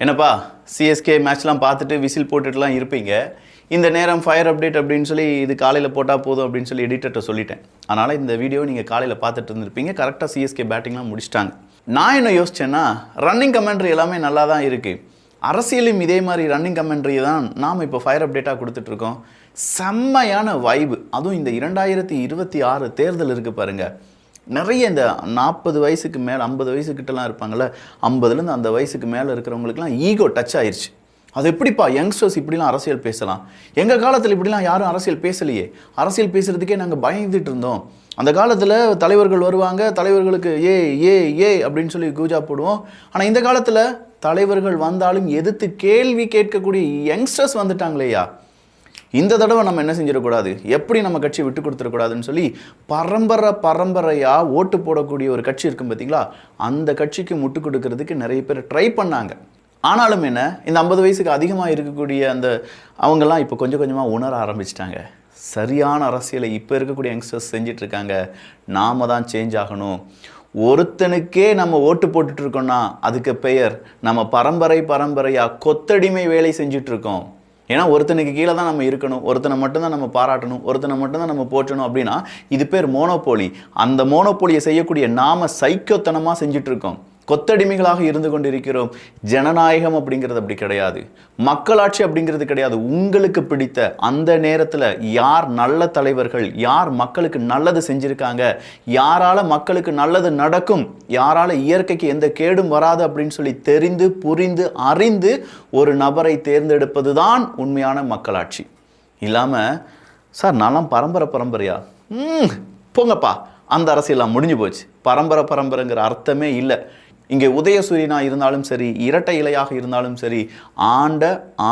என்னப்பா சிஎஸ்கே மேட்ச்லாம் பார்த்துட்டு விசில் போட்டுட்டுலாம் இருப்பீங்க. இந்த நேரம் ஃபயர் அப்டேட் அப்படின்னு சொல்லி இது காலையில் போட்டால் போதும் அப்படின்னு சொல்லி எடிட்டர்கிட்ட சொல்லிட்டேன். அதனால் இந்த வீடியோ நீங்கள் காலையில் பார்த்துட்டு இருந்திருப்பீங்க. கரெக்டாக சிஎஸ்கே பேட்டிங்லாம் முடிச்சிட்டாங்க. நான் என்ன யோசிச்சேன்னா, ரன்னிங் கமெண்ட்ரி எல்லாமே நல்லா தான் இருக்குது. அரசியலும் இதே மாதிரி ரன்னிங் கமெண்ட்ரி தான் நாம் இப்போ ஃபயர் அப்டேட்டாக கொடுத்துட்ருக்கோம். செம்மையான வைபு. அதுவும் இந்த 2026 தேர்தல் இருக்குது பாருங்கள். நிறைய இந்த 40 வயசுக்கு மேலே 50 வயசுக்கிட்டலாம் இருப்பாங்கள்ல, 50லேருந்து அந்த வயசுக்கு மேலே இருக்கிறவங்களுக்குலாம் ஈகோ டச் ஆயிடுச்சு. அது எப்படிப்பா யங்ஸ்டர்ஸ் இப்படிலாம் அரசியல் பேசலாம்? எங்கள் காலத்தில் இப்படிலாம் யாரும் அரசியல் பேசலையே. அரசியல் பேசுகிறதுக்கே நாங்கள் பயந்துட்டு இருந்தோம். அந்த காலத்தில் தலைவர்கள் வருவாங்க, தலைவர்களுக்கு ஏ ஏ ஏ அப்படின்னு சொல்லி கூஜா போடுவோம். ஆனால் இந்த காலத்தில் தலைவர்கள் வந்தாலும் எதிர்த்து கேள்வி கேட்கக்கூடிய யங்ஸ்டர்ஸ் வந்துட்டாங்களேயா. இந்த தடவை நம்ம என்ன செஞ்சிடக்கூடாது, எப்படி நம்ம கட்சியை விட்டு கொடுத்துடக்கூடாதுன்னு சொல்லி பரம்பரையாக ஓட்டு போடக்கூடிய ஒரு கட்சி இருக்கும் பார்த்தீங்களா, அந்த கட்சிக்கு முட்டு கொடுக்கறதுக்கு நிறைய பேர் ட்ரை பண்ணாங்க. ஆனாலும் என்ன, இந்த 50 வயசுக்கு அதிகமாக இருக்கக்கூடிய அந்த அவங்கெல்லாம் இப்போ கொஞ்சம் கொஞ்சமாக உணர ஆரம்பிச்சிட்டாங்க. சரியான அரசியலை இப்போ இருக்கக்கூடிய யங்ஸ்டர்ஸ் செஞ்சிட்ருக்காங்க. நாம் தான் சேஞ்ச் ஆகணும். ஒருத்தனுக்கே நம்ம ஓட்டு போட்டுட்ருக்கோன்னா அதுக்கு பெயர் நம்ம பரம்பரையாக கொத்தடிமை வேலை செஞ்சிட்ருக்கோம். ஏன்னா ஒருத்தனுக்கு கீழே தான் நம்ம இருக்கணும், ஒருத்தனை மட்டும்தான் நம்ம பாராட்டணும், ஒருத்தனை மட்டும்தான் நம்ம போற்றணும் அப்படின்னா இது பேர் மோனோபோலி. அந்த மோனோபோலியை செய்யக்கூடிய நாம சைக்கோத்தனமாக செஞ்சிட்ருக்கோம், கொத்தடிமைகளாக இருந்து கொண்டு இருக்கிறோம். ஜனநாயகம் அப்படிங்கிறது அப்படி கிடையாது, மக்களாட்சி அப்படிங்கிறது கிடையாது. உங்களுக்கு பிடித்த அந்த நேரத்தில் யார் நல்ல தலைவர்கள், யார் மக்களுக்கு நல்லது செஞ்சுருக்காங்க, யாரால் மக்களுக்கு நல்லது நடக்கும், யாரால் இயற்கைக்கு எந்த கேடும் வராது அப்படின்னு சொல்லி தெரிந்து புரிந்து அறிந்து ஒரு நபரை தேர்ந்தெடுப்பது தான் உண்மையான மக்களாட்சி. இல்லாமல் சார் நான்லாம் பரம்பரையா போங்கப்பா, அந்த அரசியலாம் முடிஞ்சு போச்சு. பரம்பரைங்கிற அர்த்தமே இல்லை. இங்கே உதயசூரியனாக இருந்தாலும் சரி, இரட்டை இலையாக இருந்தாலும் சரி,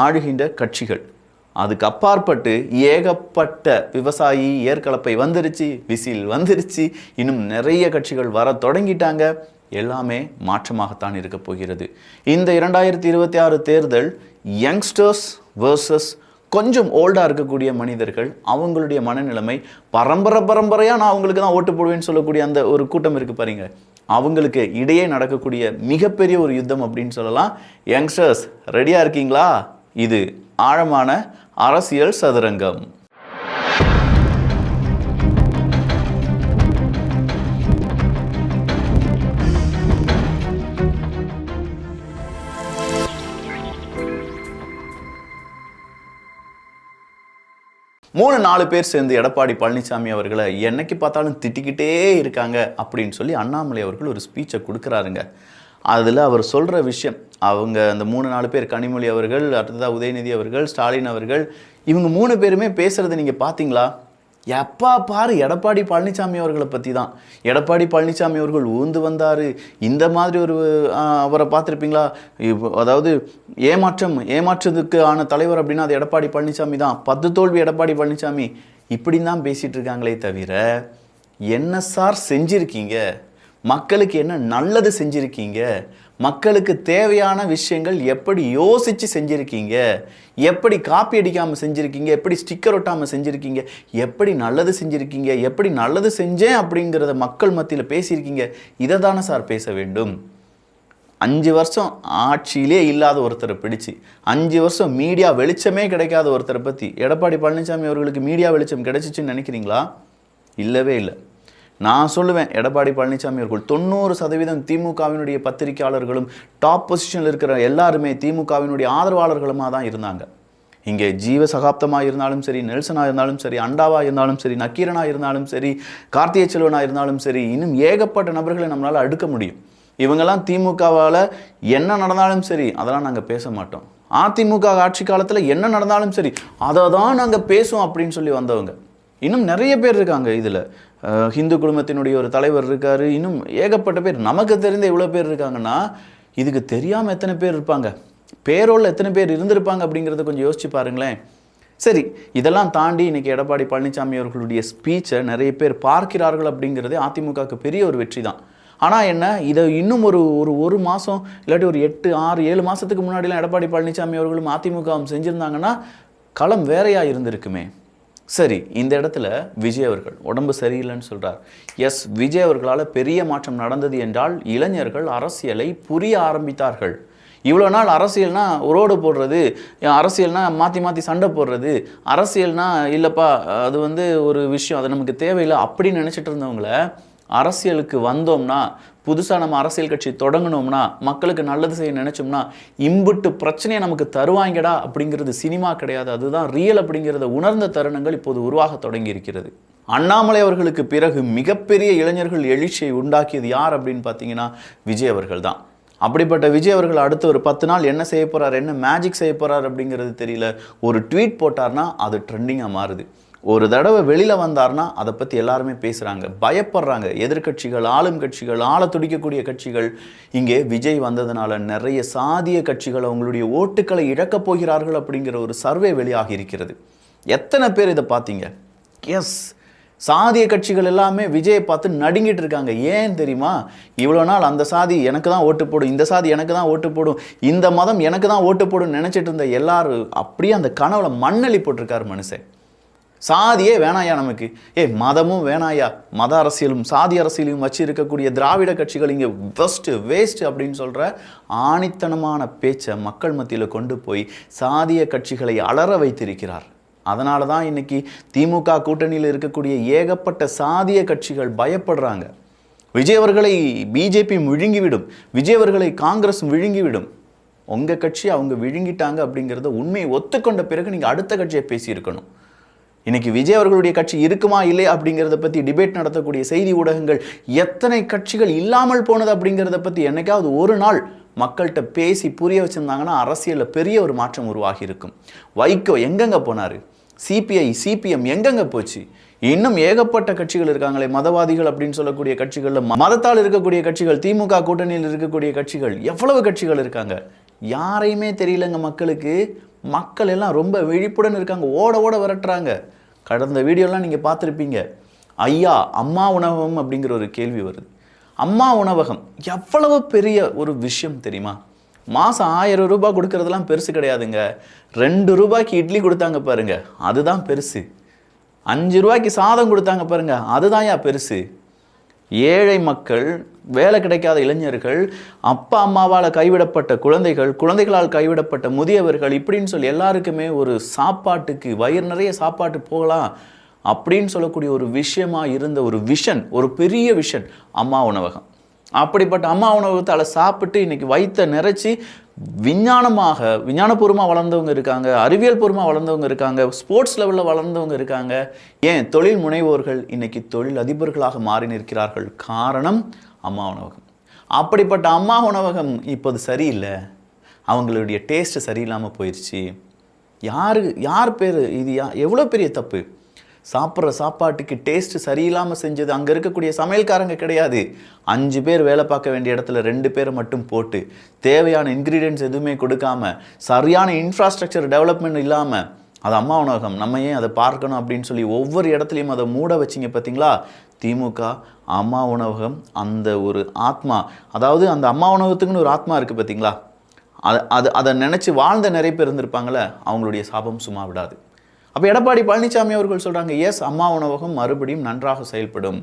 ஆளுகின்ற கட்சிகள். அதுக்கு அப்பாற்பட்டு ஏகப்பட்ட விவசாயி ஏற்கலப்பை வந்துருச்சு, விசில் வந்துருச்சு, இன்னும் நிறைய கட்சிகள் வர தொடங்கிட்டாங்க. எல்லாமே மாற்றமாகத்தான் இருக்க போகிறது. இந்த 2026 தேர்தல் யங்ஸ்டர்ஸ் வர்சஸ் கொஞ்சம் ஓல்டாக இருக்கக்கூடிய மனிதர்கள். அவங்களுடைய மனநிலைமை பரம்பரையாக நான் அவங்களுக்கு தான் ஓட்டு போடுவேன்னு சொல்லக்கூடிய அந்த ஒரு கூட்டம் இருக்குது பாருங்க, அவங்களுக்கு இடையே நடக்கக்கூடிய மிகப்பெரிய ஒரு யுத்தம் அப்படின்னு சொல்லலாம். யங்ஸ்டர்ஸ் ரெடியாக இருக்கீங்களா? இது ஆழமான அரசியல் சதுரங்கம். மூணு 4 பேர் சேர்ந்து எடப்பாடி பழனிசாமி அவர்களை என்னைக்கு பார்த்தாலும் திட்டிக்கிட்டே இருக்காங்க அப்படின்னு சொல்லி அண்ணாமலை அவர்கள் ஒரு ஸ்பீச்சை கொடுக்குறாருங்க. அதில் அவர் சொல்கிற விஷயம், அவங்க அந்த 3-4 பேர், கனிமொழி அவர்கள், அடுத்ததாக உதயநிதி அவர்கள், ஸ்டாலின் அவர்கள், இவங்க 3 பேருமே பேசுகிறத நீங்கள் பார்த்தீங்களா? எப்பா பாரு எடப்பாடி பழனிசாமி அவர்களை பற்றி தான். எடப்பாடி பழனிசாமி அவர்கள் ஊந்து வந்தார், இந்த மாதிரி ஒரு அவரை பார்த்துருப்பீங்களா? அதாவது ஏமாற்றத்துக்கு ஆன தலைவர் அப்படின்னா அது எடப்பாடி பழனிசாமி தான். 10 தோல்வி எடப்பாடி பழனிசாமி, இப்படி தான் பேசிகிட்டு இருக்காங்களே தவிர என்ன சார் செஞ்சுருக்கீங்க, மக்களுக்கு என்ன நல்லது செஞ்சுருக்கீங்க, மக்களுக்கு தேவையான விஷயங்கள் எப்படி யோசித்து செஞ்சுருக்கீங்க, எப்படி காப்பி அடிக்காமல் செஞ்சுருக்கீங்க, எப்படி ஸ்டிக்கர் ஒட்டாமல் செஞ்சுருக்கீங்க, எப்படி நல்லது செஞ்சுருக்கீங்க, எப்படி நல்லது செஞ்சேன் அப்படிங்கிறத மக்கள் மத்தியில் பேசியிருக்கீங்க. இதை தானே சார் பேச வேண்டும். 5 வருஷம் ஆட்சியிலே இல்லாத ஒருத்தரை பிடிச்சி, 5 வருஷம் மீடியா வெளிச்சமே கிடைக்காத ஒருத்தரை பற்றி எடப்பாடி பழனிசாமி அவர்களுக்கு மீடியா வெளிச்சம் கிடைச்சிச்சுன்னு நினைக்கிறீங்களா? இல்லவே இல்லை. நான் சொல்லுவேன், எடப்பாடி பழனிசாமி அவர்கள் 90% திமுகவினுடைய பத்திரிகையாளர்களும் டாப் பொசிஷனில் இருக்கிற எல்லாருமே திமுகவினுடைய ஆதரவாளர்களுமாக தான் இருந்தாங்க. இங்கே ஜீவ சகாப்தமாக இருந்தாலும் சரி, நெல்சனாக இருந்தாலும் சரி, அண்டாவாக இருந்தாலும் சரி, நக்கீரனாக இருந்தாலும் சரி, கார்த்திகை செல்வனாக இருந்தாலும் சரி, இன்னும் ஏகப்பட்ட நபர்களை நம்மளால் அடுக்க முடியும். இவங்கெல்லாம் திமுகவால் என்ன நடந்தாலும் சரி அதெல்லாம் நாங்கள் பேச மாட்டோம். அதிமுக ஆட்சி காலத்தில் என்ன நடந்தாலும் சரி அதை தான் நாங்கள் பேசுவோம் அப்படின்னு சொல்லி வந்தவங்க இன்னும் நிறைய பேர் இருக்காங்க. இதில் ஹிந்து குடும்பத்தினுடைய ஒரு தலைவர் இருக்கார், இன்னும் ஏகப்பட்ட பேர். நமக்கு தெரிந்த இவ்வளோ பேர் இருக்காங்கன்னா இதுக்கு தெரியாமல் எத்தனை பேர் இருப்பாங்க, பேரோல் எத்தனை பேர் இருந்திருப்பாங்க அப்படிங்கிறத கொஞ்சம் யோசிச்சு பாருங்களேன். சரி, இதெல்லாம் தாண்டி இன்றைக்கி எடப்பாடி பழனிசாமி அவர்களுடைய ஸ்பீச்சை நிறைய பேர் பார்க்கிறார்கள் அப்படிங்கிறதே அதிமுகவுக்கு பெரிய ஒரு வெற்றி தான். ஆனால் என்ன, இதை இன்னும் ஒரு மாதம் இல்லாட்டி ஒரு 8, 6, 7 மாதத்துக்கு முன்னாடிலாம் எடப்பாடி பழனிசாமி அவர்களும் அதிமுகவும் செஞ்சுருந்தாங்கன்னா களம் வேறையாக இருந்திருக்குமே. சரி, இந்த இடத்துல விஜய் அவர்கள் உடம்பு சரியில்லைன்னு சொல்கிறார். எஸ், விஜய் அவர்களால் பெரிய மாற்றம் நடந்தது என்றால் இளைஞர்கள் அரசியலை புரிய ஆரம்பித்தார்கள். இவ்வளோ நாள் அரசியல்னா ரோடு போடுறது, அரசியல்னா மாற்றி மாற்றி சண்டை போடுறது, அரசியல்னா இல்லைப்பா அது வந்து ஒரு விஷயம், அது நமக்கு தேவையில்லை அப்படின்னு நினச்சிட்டு இருந்தவங்கள அரசியலுக்கு வந்தோம்னா, புதுசாக நம்ம அரசியல் கட்சி தொடங்கினோம்னா, மக்களுக்கு நல்லது செய்ய நினச்சோம்னா, இம்புட்டு பிரச்சனையை நமக்கு தருவாங்கடா அப்படிங்கிறது சினிமா கிடையாது, அதுதான் ரியல் அப்படிங்கிறத உணர்ந்த தருணங்கள் இப்போது உருவாக தொடங்கி இருக்கிறது. அண்ணாமலை அவர்களுக்கு பிறகு மிகப்பெரிய இளைஞர்கள் எழுச்சியை உண்டாக்கியது யார் அப்படின்னு பார்த்தீங்கன்னா விஜய் அவர்கள் தான். அப்படிப்பட்ட விஜய் அவர்கள் அடுத்த ஒரு 10 நாள் என்ன செய்ய போகிறார், என்ன மேஜிக் செய்ய போகிறார் அப்படிங்கிறது தெரியல. ஒரு ட்வீட் போட்டார்னா அது ட்ரெண்டிங்காக மாறுது. ஒரு தடவை வெளியில் வந்தார்னா அதை பற்றி எல்லாருமே பேசுகிறாங்க, பயப்படுறாங்க. எதிர்கட்சிகள், ஆளும் கட்சிகள், ஆள துடிக்கக்கூடிய கட்சிகள் இங்கே விஜய் வந்ததுனால நிறைய சாதிய கட்சிகள் அவங்களுடைய ஓட்டுக்களை இழக்கப் போகிறார்கள் அப்படிங்கிற ஒரு சர்வே வெளியாகி இருக்கிறது. எத்தனை பேர் இதை பார்த்தீங்க? எஸ், சாதிய கட்சிகள் எல்லாமே விஜயை பார்த்து நடுங்கிட்டு இருக்காங்க. ஏன் தெரியுமா? இவ்வளோ நாள் அந்த சாதி எனக்கு தான் ஓட்டு போடும், இந்த சாதி எனக்கு தான் ஓட்டு போடும், இந்த மதம் எனக்கு தான் ஓட்டு போடும் நினச்சிட்டு இருந்த எல்லாரும் அப்படியே அந்த கனவுல மண்ணள்ளி போட்டிருக்காரு மனுஷன். சாதியே வேணாயா நமக்கு, மதமும் வேணாயா, மத அரசியலும் சாதி அரசியலையும் வச்சு இருக்கக்கூடிய திராவிட கட்சிகள் இங்கே பெஸ்ட்டு வேஸ்ட் அப்படின்னு சொல்கிற ஆணித்தனமான பேச்சை மக்கள் மத்தியில் கொண்டு போய் சாதிய கட்சிகளை அலற வைத்திருக்கிறார். அதனால தான் இன்னைக்கு திமுக கூட்டணியில் இருக்கக்கூடிய ஏகப்பட்ட சாதிய கட்சிகள் பயப்படுறாங்க. விஜய் அவர்களை பிஜேபி விழுங்கிவிடும், விஜய் அவர்களை காங்கிரஸ் விழுங்கிவிடும். உங்கள் கட்சி அவங்க விழுங்கிட்டாங்க அப்படிங்கிறத உண்மையை ஒத்துக்கொண்ட பிறகு நீங்கள் அடுத்த கட்சியை பேசியிருக்கணும். இன்னைக்கு விஜய் அவர்களுடைய கட்சி இருக்குமா இல்லையா அப்படிங்கிறத பற்றி டிபேட் நடத்தக்கூடிய செய்தி ஊடகங்கள் எத்தனை கட்சிகள் இல்லாமல் போனது அப்படிங்கிறத பற்றி என்னைக்காவது ஒரு நாள் மக்கள்கிட்ட பேசி புரிய வச்சுருந்தாங்கன்னா அரசியலில் பெரிய ஒரு மாற்றம் உருவாகி இருக்கும். வைகோ எங்கெங்கே போனார்? சிபிஐ, சிபிஎம் எங்கெங்கே போச்சு? இன்னும் ஏகப்பட்ட கட்சிகள் இருக்காங்களே, மதவாதிகள் அப்படின்னு சொல்லக்கூடிய கட்சிகளில் மதத்தால் இருக்கக்கூடிய கட்சிகள், திமுக கூட்டணியில் இருக்கக்கூடிய கட்சிகள், எவ்வளவு கட்சிகள் இருக்காங்க, யாரையுமே தெரியலங்க மக்களுக்கு. மக்கள் எல்லாம் ரொம்ப விழிப்புடன் இருக்காங்க, ஓட ஓட விரட்டுறாங்க. கடந்த வீடியோலாம் நீங்கள் பார்த்துருப்பீங்க. ஐயா அம்மா உணவகம் அப்படிங்கிற ஒரு கேள்வி வருது. அம்மா உணவகம் எவ்வளவு பெரிய ஒரு விஷயம் தெரியுமா? மாதம் 1000 ரூபாய் கொடுக்கறதுலாம் பெருசு கிடையாதுங்க. 2 ரூபாய்க்கு இட்லி கொடுத்தாங்க பாருங்க, அதுதான் பெருசு. 5 ரூபாய்க்கு சாதம் கொடுத்தாங்க பாருங்க, அதுதான் பெருசு. ஏழை மக்கள், வேலை கிடைக்காத இளைஞர்கள், அப்பா அம்மாவால் கைவிடப்பட்ட குழந்தைகள், குழந்தைகளால் கைவிடப்பட்ட முதியவர்கள், இப்படின்னு சொல்லி எல்லாருக்குமே ஒரு சாப்பாட்டுக்கு வயிறு நிறைய சாப்பாட்டு போகலாம் அப்படின்னு சொல்லக்கூடிய ஒரு விஷயமா இருந்த ஒரு விஷன், ஒரு பெரிய விஷன் அம்மா உணவகம். அப்படிப்பட்ட அம்மா உணவகத்தால் சாப்பிட்டு இன்னைக்கு வயிற்றை நிறைச்சி விஞ்ஞானபூர்வமாக வளர்ந்தவங்க இருக்காங்க, அறிவியல் பூர்வமாக வளர்ந்தவங்க இருக்காங்க, ஸ்போர்ட்ஸ் லெவலில் வளர்ந்தவங்க இருக்காங்க. ஏன் தொழில் முனைவோர்கள் இன்னைக்கு தொழில் அதிபர்களாக மாறி நிற்கிறார்கள். காரணம் அம்மா உணவகம். அப்படிப்பட்ட அம்மா உணவகம் இப்போது சரியில்லை, அவங்களுடைய டேஸ்ட்டு சரியில்லாமல் போயிடுச்சு. யார் பேர் இது? எவ்வளோ பெரிய தப்பு. சாப்பிட்ற சாப்பாட்டுக்கு டேஸ்ட்டு சரியில்லாமல் செஞ்சது அங்கே இருக்கக்கூடிய சமையல்காரங்க கிடையாது. 5 பேர் வேலை பார்க்க வேண்டிய இடத்துல 2 பேரை மட்டும் போட்டு, தேவையான இன்க்ரீடியன்ட்ஸ் எதுவுமே கொடுக்காம, சரியான இன்ஃப்ராஸ்ட்ரக்சர் டெவலப்மெண்ட் இல்லாமல், அது அம்மா உணவகம், நம்ம ஏன் அதை பார்க்கணும் அப்படின்னு சொல்லி ஒவ்வொரு இடத்துலையும் அதை மூட வச்சிங்க பார்த்தீங்களா? திமுக அம்மா உணவகம் அந்த ஒரு ஆத்மா, அதாவது அந்த அம்மா உணவகத்துக்குன்னு ஒரு ஆத்மா இருக்குது பார்த்தீங்களா? அதை நினச்சி வாழ்ந்த நிறைய பேர் இருந்திருப்பாங்களே, அவங்களுடைய சாபம் சும்மா விடாது. அப்போ எடப்பாடி பழனிசாமி அவர்கள் சொல்கிறாங்க, எஸ் அம்மா உணவகம் மறுபடியும் நன்றாக செயல்படும்.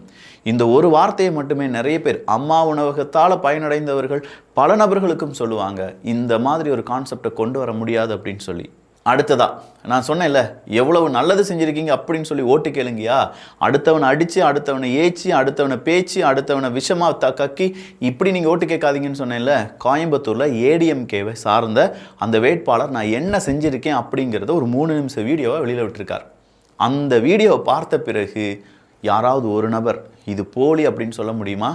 இந்த ஒரு வார்த்தையை மட்டுமே நிறைய பேர், அம்மா உணவகத்தால் பயனடைந்தவர்கள் பல நபர்களுக்கும் சொல்லுவாங்க, இந்த மாதிரி ஒரு கான்செப்டை கொண்டு வர முடியாது அப்படின்னு சொல்லி. அடுத்ததா நான் சொன்னேன்ல, எவ்வளவு நல்லது செஞ்சுருக்கீங்க அப்படின்னு சொல்லி ஓட்டு கேளுங்கயா. அடுத்தவனை அடித்து, அடுத்தவனை ஏச்சி, அடுத்தவனை பேச்சு, அடுத்தவனை விஷமாக கக்கி இப்படி நீங்கள் ஓட்டு கேட்காதீங்கன்னு சொன்னேன்ல. கோயம்புத்தூரில் ஏடிஎம்கேவை சார்ந்த அந்த வேட்பாளர் நான் என்ன செஞ்சுருக்கேன் அப்படிங்கிறத ஒரு 3 நிமிஷம் வீடியோவை வெளியில் விட்டுருக்கார். அந்த வீடியோவை பார்த்த பிறகு யாராவது ஒரு நபர் இது போலி அப்படின்னு சொல்ல முடியுமா?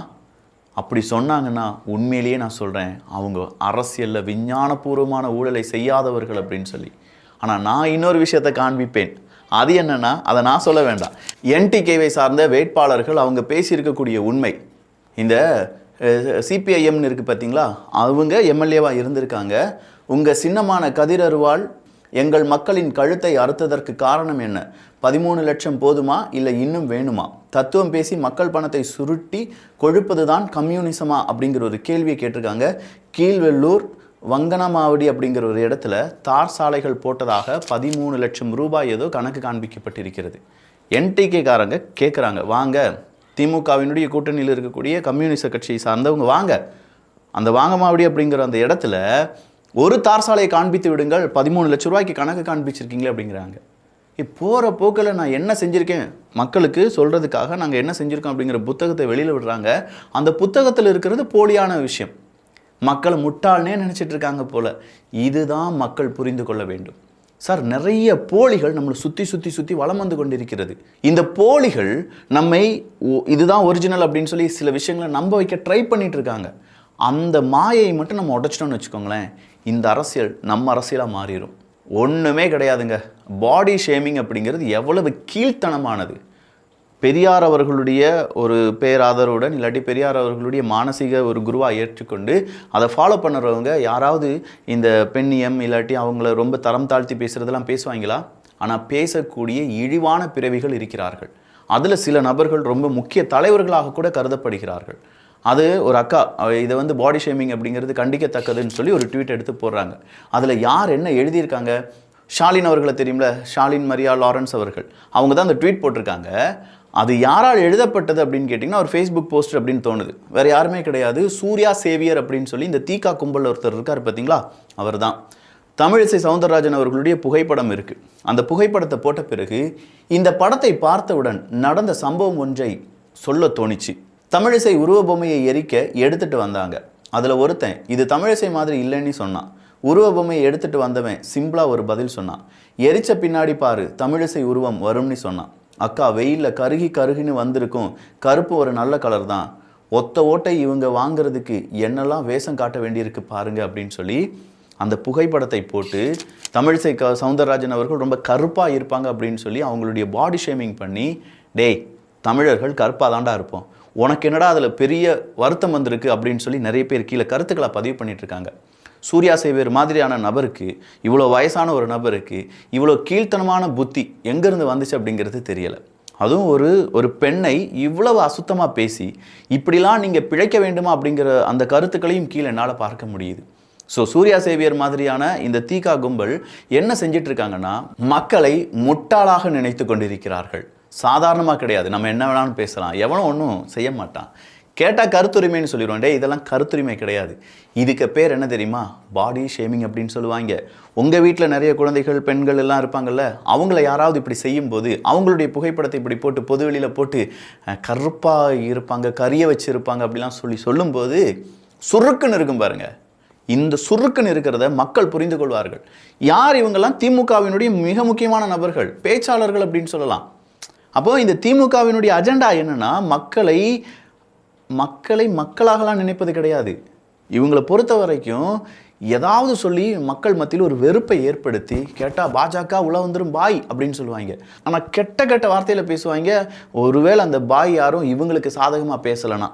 அப்படி சொன்னாங்கன்னா உண்மையிலேயே நான் சொல்கிறேன், அவங்க அரசியலில் விஞ்ஞானபூர்வமான ஊழலை செய்யாதவர்கள் அப்படின்னு சொல்லி. ஆனால் நான் இன்னொரு விஷயத்தை காண்பிப்பேன். அது என்னன்னா, அதை நான் சொல்ல வேண்டாம். என்டிகேவை சார்ந்த வேட்பாளர்கள் அவங்க பேசியிருக்கக்கூடிய உண்மை. இந்த சிபிஐஎம்னு இருக்குது பார்த்தீங்களா, அவங்க எம்எல்ஏவாக இருந்திருக்காங்க. உங்கள் சின்னமான கதிரருவாள் எங்கள் மக்களின் கழுத்தை அறுத்ததற்கு காரணம் என்ன? 13 லட்சம் போதுமா இல்லை இன்னும் வேணுமா? தத்துவம் பேசி மக்கள் பணத்தை சுருட்டி கொழுப்பது தான் கம்யூனிசமா அப்படிங்கிற ஒரு கேள்வியை கேட்டிருக்காங்க. கீழ்வெள்ளூர் வங்கனமாவடி அப்படிங்கிற ஒரு இடத்துல தார் சாலைகள் போட்டதாக 13 லட்சம் ரூபாய் ஏதோ கணக்கு காண்பிக்கப்பட்டிருக்கிறது. என்டிகேக்காரங்க கேட்குறாங்க, வாங்க திமுகவினுடைய கூட்டணியில் இருக்கக்கூடிய கம்யூனிஸ்ட் கட்சியை சார்ந்தவங்க வாங்க, அந்த வாங்கமாவடி அப்படிங்கிற அந்த இடத்துல ஒரு தார் சாலையை காண்பித்து விடுங்கள், 13 லட்ச ரூபாய்க்கு கணக்கு காண்பிச்சிருக்கீங்களே அப்படிங்கிறாங்க. போகிற போக்கில் நான் என்ன செஞ்சுருக்கேன் மக்களுக்கு சொல்கிறதுக்காக நாங்கள் என்ன செஞ்சுருக்கோம் அப்படிங்கிற புத்தகத்தை வெளியில் விடுறாங்க. அந்த புத்தகத்தில் இருக்கிறது போலியான விஷயம். மக்கள் முட்டாள்னே நினச்சிட்டு இருக்காங்க போல். இதுதான் மக்கள் புரிந்து கொள்ள வேண்டும். சார், நிறைய போலிகள் நம்மளை சுற்றி சுற்றி சுற்றி வலம் வந்து கொண்டிருக்கிறது. இந்த போலிகள் நம்மை இதுதான் ஒரிஜினல் அப்படின்னு சொல்லி சில விஷயங்களை நம்ப வைக்க ட்ரை பண்ணிட்டு இருக்காங்க. அந்த மாயை மட்டும் நம்ம உடைச்சிட்டோம்னு வச்சுக்கோங்களேன், இந்த அரசியல் நம்ம அரசியலாக மாறிடும். ஒன்றுமே கிடையாதுங்க. பாடி ஷேமிங் அப்படிங்கிறது எவ்வளவு கீழ்த்தனமானது. பெரியார் அவர்களுடைய ஒரு பேராதரவுடன் இல்லாட்டி பெரியார் அவர்களுடைய மானசீக ஒரு குருவாக ஏற்றுக்கொண்டு அதை ஃபாலோ பண்ணுறவங்க யாராவது இந்த பெண்ணியம் இல்லாட்டி அவங்கள ரொம்ப தரம் தாழ்த்தி பேசுகிறதெல்லாம் பேசுவாங்களா? ஆனால் பேசக்கூடிய இழிவான பிறவிகள் இருக்கிறார்கள். அதில் சில நபர்கள் ரொம்ப முக்கிய தலைவர்களாக கூட கருதப்படுகிறார்கள். அது ஒரு அக்கா இதை வந்து பாடி ஷேமிங் அப்படிங்கிறது கண்டிக்கத்தக்கதுன்னு சொல்லி ஒரு ட்வீட் எடுத்து போடுறாங்க. அதில் யார் என்ன எழுதியிருக்காங்க? ஷாலின் அவர்களை தெரியும்ல, ஷாலின் மரியா லாரன்ஸ் அவர்கள், அவங்க தான் அந்த ட்வீட் போட்டிருக்காங்க. அது யாரால் எழுதப்பட்டது அப்படின்னு கேட்டிங்கன்னா ஒரு ஃபேஸ்புக் போஸ்ட் அப்படின்னு தோணுது. வேறு யாருமே கிடையாது, சூர்யா சேவியர் அப்படின்னு சொல்லி இந்த தீகா கும்பல் ஒருத்தர் இருக்கார் பார்த்தீங்களா, அவர் தான். தமிழிசை சவுந்தரராஜன் அவர்களுடைய புகைப்படம் இருக்குது. அந்த புகைப்படத்தை போட்ட பிறகு இந்த படத்தை பார்த்தவுடன் நடந்த சம்பவம் ஒன்றை சொல்ல தோணிச்சு. தமிழிசை உருவ பொம்மையை எரிக்க எடுத்துகிட்டு வந்தாங்க. அதில் ஒருத்தன் இது தமிழிசை மாதிரி இல்லைன்னு சொன்னான். உருவ பொம்மையை எடுத்துகிட்டு வந்தவன் சிம்பிளாக ஒரு பதில் சொன்னான். எரிச்ச பின்னாடி பாரு தமிழிசை உருவம் வரும்னு சொன்னான். அக்கா, வெயிலில் கருகி கருகின்னு வந்திருக்கும், கருப்பு ஒரு நல்ல கலர் தான், ஒத்த ஓட்டை இவங்க வாங்கிறதுக்கு என்னெல்லாம் வேஷம் காட்ட வேண்டியிருக்கு பாருங்க அப்படின்னு சொல்லி அந்த புகைப்படத்தை போட்டு தமிழிசை சவுந்தரராஜன் அவர்கள் ரொம்ப கருப்பாக இருப்பாங்க அப்படின்னு சொல்லி அவங்களுடைய பாடி ஷேமிங் பண்ணி, டேய் தமிழர்கள் கருப்பாக தாண்டா இருப்போம், உனக்கு என்னடா அதில் பெரிய வருத்தம் வந்திருக்கு அப்படின்னு சொல்லி நிறைய பேர் கீழே கருத்துக்களை பதிவு பண்ணிட்டு இருக்காங்க. சூர்யா சேவியர் மாதிரியான நபருக்கு, இவ்வளோ வயசான ஒரு நபருக்கு இவ்வளோ கீழ்த்தனமான புத்தி எங்கேருந்து வந்துச்சு அப்படிங்கிறது தெரியலை. அதுவும் ஒரு பெண்ணை இவ்வளவு அசுத்தமாக பேசி இப்படிலாம் நீங்கள் பிழைக்க வேண்டுமா அப்படிங்கிற அந்த கருத்துக்களையும் கீழே என்னால் பார்க்க முடியுது. ஸோ சூர்யா சேவியர் மாதிரியான இந்த தீகா கும்பல் என்ன செஞ்சிட்டு இருக்காங்கன்னா, மக்களை முட்டாளாக நினைத்து கொண்டிருக்கிறார்கள். சாதாரணமாக கிடையாது, நம்ம என்ன வேணாலும் பேசலாம், எவனும் ஒன்றும் செய்ய மாட்டான். கேட்டால் கருத்துரிமைன்னு சொல்லிடுவோம். இதெல்லாம் கருத்துரிமை கிடையாது. இதுக்கு பேர் என்ன தெரியுமா? பாடி ஷேமிங் அப்படின்னு சொல்லுவாங்க. உங்கள் வீட்டில் நிறைய குழந்தைகள் பெண்கள் எல்லாம் இருப்பாங்கல்ல, அவங்கள யாராவது இப்படி செய்யும்போது அவங்களுடைய புகைப்படத்தை இப்படி போட்டு பொதுவெளியில் போட்டு கருப்பாக இருப்பாங்க, கரிய வச்சுருப்பாங்க அப்படிலாம் சொல்லும்போது சுருக்குன்னு இருக்கும் பாருங்க. இந்த சுருக்குன்னு இருக்கிறத மக்கள் புரிந்து கொள்வார்கள். யார் இவங்கெல்லாம்? திமுகவினுடைய மிக முக்கியமான நபர்கள், பேச்சாளர்கள் அப்படின்னு சொல்லலாம். அப்போ இந்த திமுகவினுடைய அஜெண்டா என்னன்னா, மக்களை மக்களாகலாம் நினைப்பது கிடையாது. இவங்களை பொறுத்த வரைக்கும் ஏதாவது சொல்லி மக்கள் மத்தியில் ஒரு வெறுப்பை ஏற்படுத்தி, கேட்டால் பாஜக உள்ள வந்துடும் பாய் அப்படின்னு சொல்லுவாங்க. ஆனால் கெட்ட கெட்ட வார்த்தையில் பேசுவாங்க. ஒருவேளை அந்த பாய் யாரும் இவங்களுக்கு சாதகமாக பேசலைன்னா,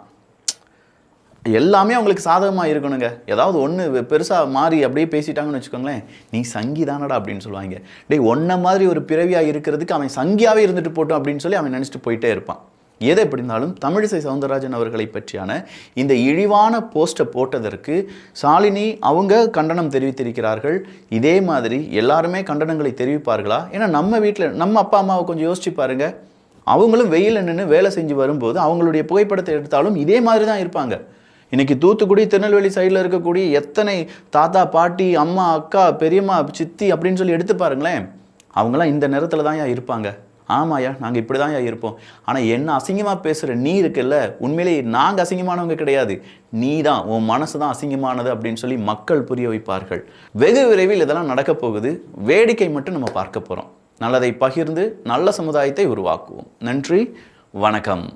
எல்லாமே அவங்களுக்கு சாதகமாக இருக்கணுங்க. ஏதாவது ஒன்று பெருசாக மாறி அப்படியே பேசிட்டாங்கன்னு வச்சுக்கோங்களேன், நீ சங்கிதானடா அப்படின்னு சொல்லுவாங்க. டேய், ஒன்றை மாதிரி ஒரு பிறவியாக இருக்கிறதுக்கு அவன் சங்கியாகவே இருந்துட்டு போட்டோம் அப்படின்னு சொல்லி அவன் நினச்சிட்டு போயிட்டே இருப்பான். எதை எப்படி இருந்தாலும் தமிழிசை சவுந்தரராஜன் அவர்களை பற்றியான இந்த இழிவான போஸ்ட்டை போட்டதற்கு ஷாலினி அவங்க கண்டனம் தெரிவித்திருக்கிறார்கள். இதே மாதிரி எல்லாருமே கண்டனங்களை தெரிவிப்பார்களா? ஏன்னா நம்ம வீட்டில் நம்ம அப்பா அம்மாவை கொஞ்சம் யோசிச்சு பாருங்கள். அவங்களும் வெயிலில் நின்று வேலை செஞ்சு வரும்போது அவங்களுடைய புகைப்படத்தை எடுத்தாலும் இதே மாதிரி தான் இருப்பாங்க. இன்றைக்கி தூத்துக்குடி திருநெல்வேலி சைடில் இருக்கக்கூடிய எத்தனை தாத்தா பாட்டி அம்மா அக்கா பெரியம்மா சித்தி அப்படின்னு சொல்லி எடுத்து பாருங்களேன், அவங்களாம் இந்த நேரத்தில் தான் இருப்பாங்க. ஆமாயா, நாங்கள் இப்படி தான் இருப்போம். ஆனால் என்ன அசிங்கமாக பேசுகிற நீ இருக்குல்ல, உண்மையிலேயே நாங்கள் அசிங்கமானவங்க கிடையாது, நீ தான், உன் மனசு தான் அசிங்கமானது அப்படின்னு சொல்லி மக்கள் புரிய வைப்பார்கள். வெகு விரைவில் இதெல்லாம் நடக்க போகுது. வேடிக்கை மட்டும் நம்ம பார்க்க போகிறோம். நல்லதை பகிர்ந்து நல்ல சமுதாயத்தை உருவாக்குவோம். நன்றி, வணக்கம்.